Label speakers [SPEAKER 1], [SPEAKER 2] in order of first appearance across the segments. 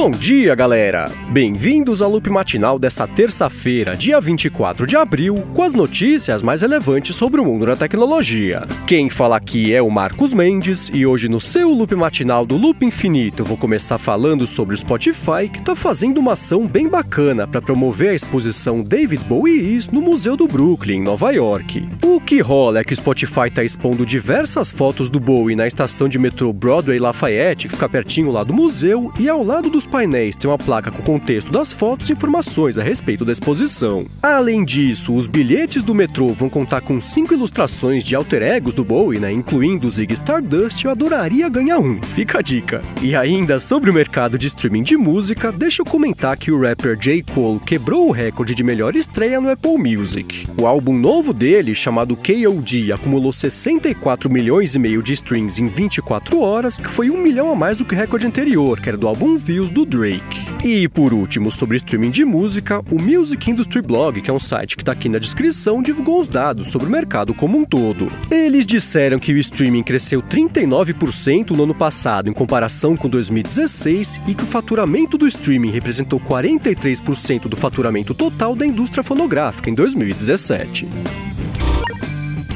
[SPEAKER 1] Bom dia, galera! Bem-vindos ao Loop Matinal dessa terça-feira, dia 24 de abril, com as notícias mais relevantes sobre o mundo da tecnologia. Quem fala aqui é o Marcos Mendes, e hoje no seu Loop Matinal do Loop Infinito eu vou começar falando sobre o Spotify, que está fazendo uma ação bem bacana para promover a exposição David Bowie Is no Museu do Brooklyn, em Nova York. O que rola é que o Spotify está expondo diversas fotos do Bowie na estação de metrô Broadway Lafayette, que fica pertinho lá do museu, e ao lado dos painéis tem uma placa com o contexto das fotos e informações a respeito da exposição. Além disso, os bilhetes do metrô vão contar com 5 ilustrações de alter egos do Bowie, incluindo o Ziggy Stardust. Eu adoraria ganhar um, fica a dica. E ainda sobre o mercado de streaming de música, deixa eu comentar que o rapper J. Cole quebrou o recorde de melhor estreia no Apple Music. O álbum novo dele, chamado K.O.D., acumulou 64 milhões e meio de streams em 24 horas, que foi 1 milhão a mais do que o recorde anterior, que era do álbum Views do Drake. E por último, sobre streaming de música, o Music Industry Blog, que é um site que está aqui na descrição, divulgou os dados sobre o mercado como um todo. Eles disseram que o streaming cresceu 39% no ano passado em comparação com 2016 e que o faturamento do streaming representou 43% do faturamento total da indústria fonográfica em 2017.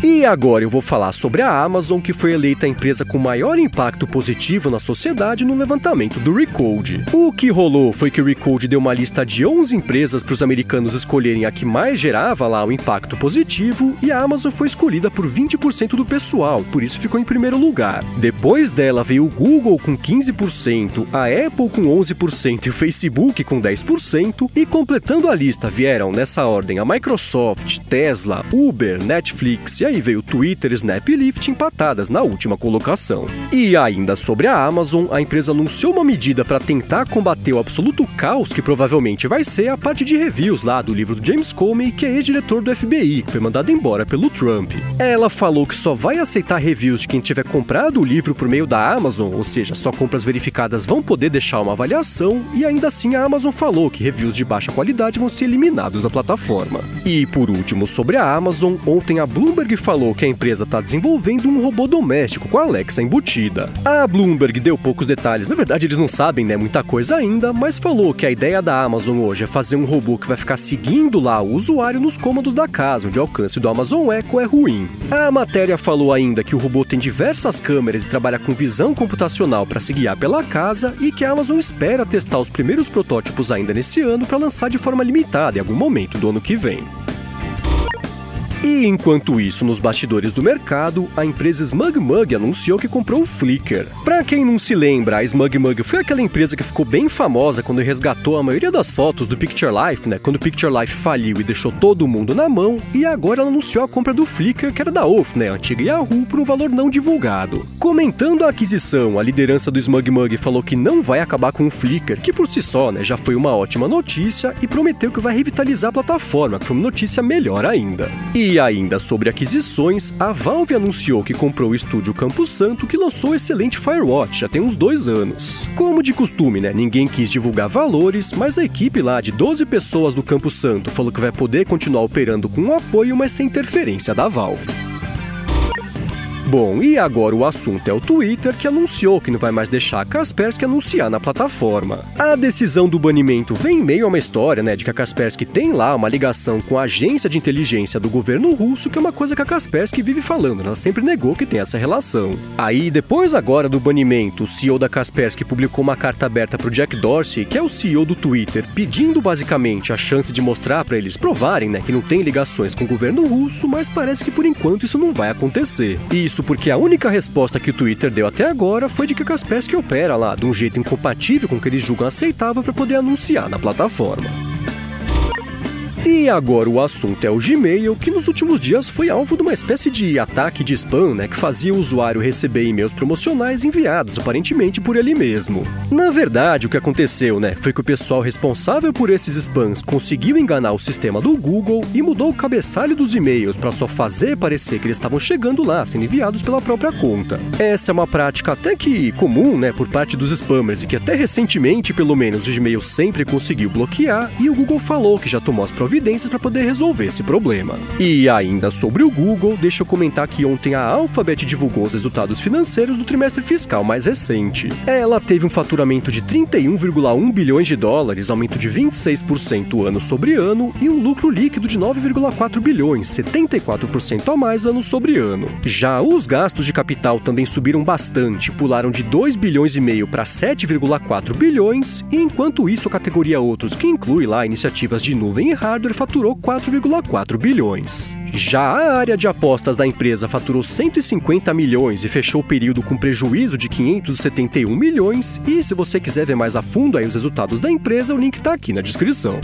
[SPEAKER 1] E agora eu vou falar sobre a Amazon, que foi eleita a empresa com maior impacto positivo na sociedade no levantamento do Recode. O que rolou foi que o Recode deu uma lista de 11 empresas para os americanos escolherem a que mais gerava lá o impacto positivo, e a Amazon foi escolhida por 20% do pessoal, por isso ficou em primeiro lugar. Depois dela veio o Google com 15%, a Apple com 11% e o Facebook com 10%, e completando a lista vieram nessa ordem a Microsoft, Tesla, Uber, Netflix e aí veio Twitter, Snap e Lyft empatadas na última colocação. E ainda sobre a Amazon, a empresa anunciou uma medida para tentar combater o absoluto caos que provavelmente vai ser a parte de reviews lá do livro do James Comey, que é ex-diretor do FBI, que foi mandado embora pelo Trump. Ela falou que só vai aceitar reviews de quem tiver comprado o livro por meio da Amazon, ou seja, só compras verificadas vão poder deixar uma avaliação, e ainda assim a Amazon falou que reviews de baixa qualidade vão ser eliminados da plataforma. E por último, sobre a Amazon, ontem a Bloomberg falou que a empresa está desenvolvendo um robô doméstico com a Alexa embutida. A Bloomberg deu poucos detalhes, na verdade eles não sabem muita coisa ainda, mas falou que a ideia da Amazon hoje é fazer um robô que vai ficar seguindo lá o usuário nos cômodos da casa, onde o alcance do Amazon Echo é ruim. A matéria falou ainda que o robô tem diversas câmeras e trabalha com visão computacional para se guiar pela casa, e que a Amazon espera testar os primeiros protótipos ainda nesse ano para lançar de forma limitada em algum momento do ano que vem. E enquanto isso, nos bastidores do mercado, a empresa SmugMug anunciou que comprou o Flickr. Pra quem não se lembra, a SmugMug foi aquela empresa que ficou bem famosa quando resgatou a maioria das fotos do Picture Life, quando o Picture Life faliu e deixou todo mundo na mão, e agora ela anunciou a compra do Flickr, que era da Oath, a antiga Yahoo, por um valor não divulgado. Comentando a aquisição, a liderança do SmugMug falou que não vai acabar com o Flickr, que por si só, já foi uma ótima notícia, e prometeu que vai revitalizar a plataforma, que foi uma notícia melhor ainda. E ainda sobre aquisições, a Valve anunciou que comprou o estúdio Campo Santo, que lançou o excelente Firewatch já tem uns 2 anos. Como de costume, ninguém quis divulgar valores, mas a equipe lá de 12 pessoas do Campo Santo falou que vai poder continuar operando com o apoio, mas sem interferência da Valve. Bom, e agora o assunto é o Twitter, que anunciou que não vai mais deixar a Kaspersky anunciar na plataforma. A decisão do banimento vem em meio a uma história, de que a Kaspersky tem lá uma ligação com a agência de inteligência do governo russo, que é uma coisa que a Kaspersky vive falando, ela sempre negou que tem essa relação. Aí, depois agora do banimento, o CEO da Kaspersky publicou uma carta aberta para o Jack Dorsey, que é o CEO do Twitter, pedindo basicamente a chance de mostrar para eles provarem, que não tem ligações com o governo russo, mas parece que por enquanto isso não vai acontecer. Isso porque a única resposta que o Twitter deu até agora foi de que a Kaspersky opera lá de um jeito incompatível com o que eles julgam aceitável para poder anunciar na plataforma. E agora o assunto é o Gmail, que nos últimos dias foi alvo de uma espécie de ataque de spam, que fazia o usuário receber e-mails promocionais enviados aparentemente por ele mesmo. Na verdade, o que aconteceu, foi que o pessoal responsável por esses spams conseguiu enganar o sistema do Google e mudou o cabeçalho dos e-mails para só fazer parecer que eles estavam chegando lá, sendo enviados pela própria conta. Essa é uma prática até que comum, por parte dos spammers, e que até recentemente, pelo menos, o Gmail sempre conseguiu bloquear, e o Google falou que já tomou as providências providências para poder resolver esse problema. E ainda sobre o Google, deixa eu comentar que ontem a Alphabet divulgou os resultados financeiros do trimestre fiscal mais recente. Ela teve um faturamento de 31,1 bilhões de dólares, aumento de 26% ano sobre ano, e um lucro líquido de 9,4 bilhões, 74% a mais ano sobre ano. Já os gastos de capital também subiram bastante, pularam de 2 bilhões e meio para 7,4 bilhões, e enquanto isso a categoria Outros, que inclui lá iniciativas de nuvem e hardware, faturou 4,4 bilhões. Já a área de apostas da empresa faturou 150 milhões e fechou o período com prejuízo de 571 milhões, e se você quiser ver mais a fundo aí os resultados da empresa, o link está aqui na descrição.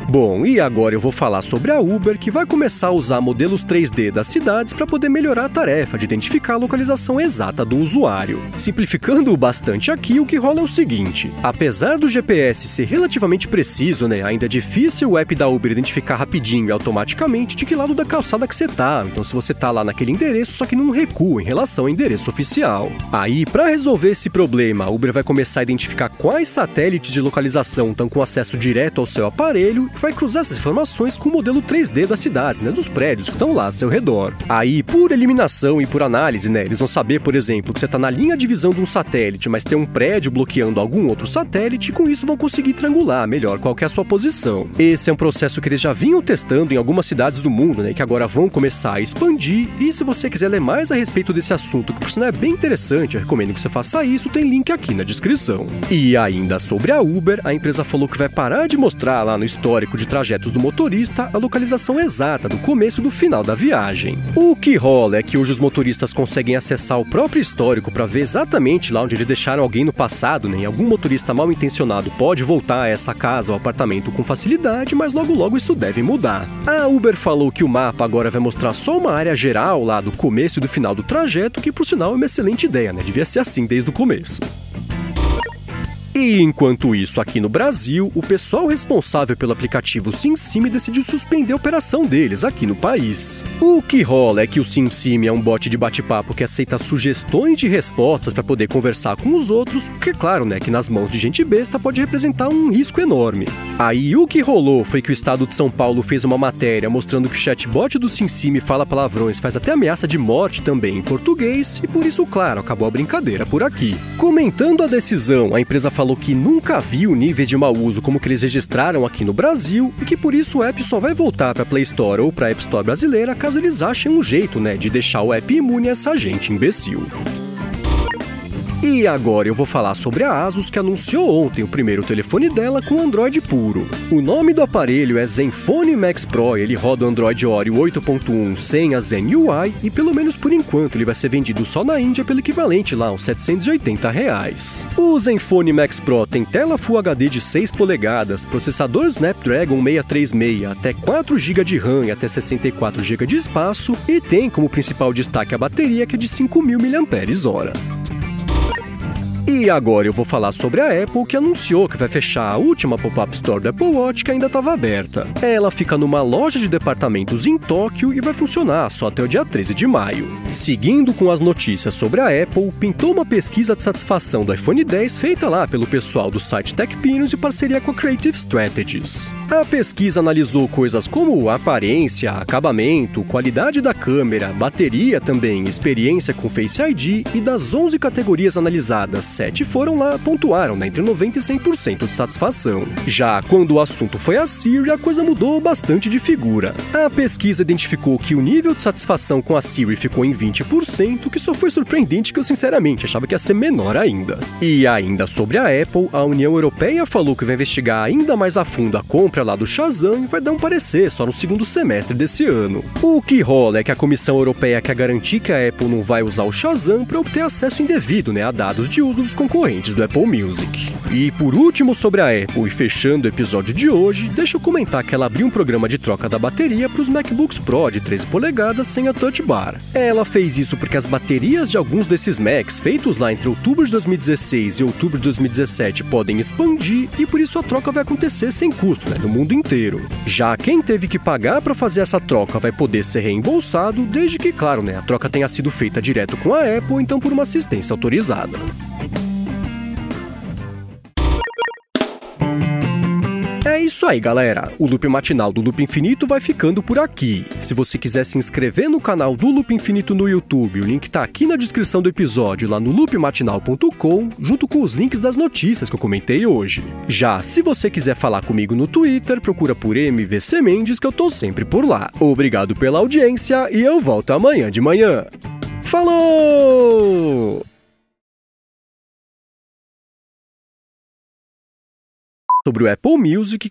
[SPEAKER 1] Bom, e agora eu vou falar sobre a Uber, que vai começar a usar modelos 3D das cidades para poder melhorar a tarefa de identificar a localização exata do usuário. Simplificando bastante aqui, o que rola é o seguinte: apesar do GPS ser relativamente preciso, ainda é difícil o app da Uber identificar rapidinho e automaticamente de que lado da calçada que você tá. Então, se você tá lá naquele endereço, só que não recua em relação ao endereço oficial. Aí, para resolver esse problema, a Uber vai começar a identificar quais satélites de localização estão com acesso direto ao seu aparelho e vai cruzar essas informações com o modelo 3D das cidades, dos prédios que estão lá ao seu redor. Aí, por eliminação e por análise, eles vão saber, por exemplo, que você está na linha de visão de um satélite, mas tem um prédio bloqueando algum outro satélite, e com isso vão conseguir triangular melhor qual que é a sua posição. Esse é um processo que eles já vinham testando em algumas cidades do mundo, e que agora vão começar a expandir. E se você quiser ler mais a respeito desse assunto, que por sinal é bem interessante, eu recomendo que você faça isso, tem link aqui na descrição. E ainda sobre a Uber, a empresa falou que vai parar de mostrar lá no histórico de trajetos do motorista a localização exata do começo e do final da viagem. O que rola é que hoje os motoristas conseguem acessar o próprio histórico para ver exatamente lá onde eles deixaram alguém no passado, e algum motorista mal intencionado pode voltar a essa casa ou apartamento com facilidade, mas logo logo isso deve mudar. A Uber falou que o mapa agora vai mostrar só uma área geral lá do começo e do final do trajeto, que por sinal é uma excelente ideia, devia ser assim desde o começo. E enquanto isso, aqui no Brasil, o pessoal responsável pelo aplicativo SimSimi decidiu suspender a operação deles aqui no país. O que rola é que o SimSimi é um bot de bate-papo que aceita sugestões de respostas para poder conversar com os outros, porque claro, que nas mãos de gente besta pode representar um risco enorme. Aí o que rolou foi que o estado de São Paulo fez uma matéria mostrando que o chatbot do SimSimi fala palavrões, faz até ameaça de morte também em português, e por isso, claro, acabou a brincadeira por aqui. Comentando a decisão, a empresa falou que nunca viu níveis de mau uso como que eles registraram aqui no Brasil, e que por isso o app só vai voltar para a Play Store ou para a App Store brasileira caso eles achem um jeito, de deixar o app imune a essa gente imbecil. E agora eu vou falar sobre a Asus, que anunciou ontem o primeiro telefone dela com Android puro. O nome do aparelho é Zenfone Max Pro, ele roda o Android Oreo 8.1 sem a Zen UI, e pelo menos por enquanto ele vai ser vendido só na Índia pelo equivalente lá, uns R$780. O Zenfone Max Pro tem tela Full HD de 6 polegadas, processador Snapdragon 636, até 4 GB de RAM e até 64 GB de espaço, e tem como principal destaque a bateria, que é de 5.000 mAh. E agora eu vou falar sobre a Apple, que anunciou que vai fechar a última pop-up store do Apple Watch que ainda estava aberta. Ela fica numa loja de departamentos em Tóquio e vai funcionar só até o dia 13 de maio. Seguindo com as notícias sobre a Apple, pintou uma pesquisa de satisfação do iPhone X feita lá pelo pessoal do site TechPinions em parceria com a Creative Strategies. A pesquisa analisou coisas como aparência, acabamento, qualidade da câmera, bateria também, experiência com Face ID, e das 11 categorias analisadas, 7 foram lá, pontuaram entre 90% e 100% de satisfação. Já quando o assunto foi a Siri, a coisa mudou bastante de figura. A pesquisa identificou que o nível de satisfação com a Siri ficou em 20%, que só foi surpreendente, que eu sinceramente achava que ia ser menor ainda. E ainda sobre a Apple, a União Europeia falou que vai investigar ainda mais a fundo a compra lá do Shazam e vai dar um parecer só no segundo semestre desse ano. O que rola é que a Comissão Europeia quer garantir que a Apple não vai usar o Shazam para obter acesso indevido a dados de uso dos concorrentes do Apple Music. E por último sobre a Apple, e fechando o episódio de hoje, deixa eu comentar que ela abriu um programa de troca da bateria para os MacBooks Pro de 13 polegadas sem a Touch Bar. Ela fez isso porque as baterias de alguns desses Macs feitos lá entre outubro de 2016 e outubro de 2017 podem expandir, e por isso a troca vai acontecer sem custo, no mundo inteiro. Já quem teve que pagar para fazer essa troca vai poder ser reembolsado, desde que, claro, a troca tenha sido feita direto com a Apple, então por uma assistência autorizada. É isso aí, galera. O Loop Matinal do Loop Infinito vai ficando por aqui. Se você quiser se inscrever no canal do Loop Infinito no YouTube, o link tá aqui na descrição do episódio, lá no loopmatinal.com, junto com os links das notícias que eu comentei hoje. Já se você quiser falar comigo no Twitter, procura por MVC Mendes, que eu tô sempre por lá. Obrigado pela audiência e eu volto amanhã de manhã. Falou! Sobre o Apple Music...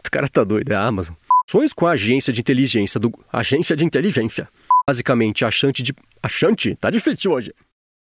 [SPEAKER 1] O cara tá doido, é a Amazon. Ações com a agência de inteligência do... Agência de inteligência. Basicamente, achante de... Achante? Tá difícil hoje.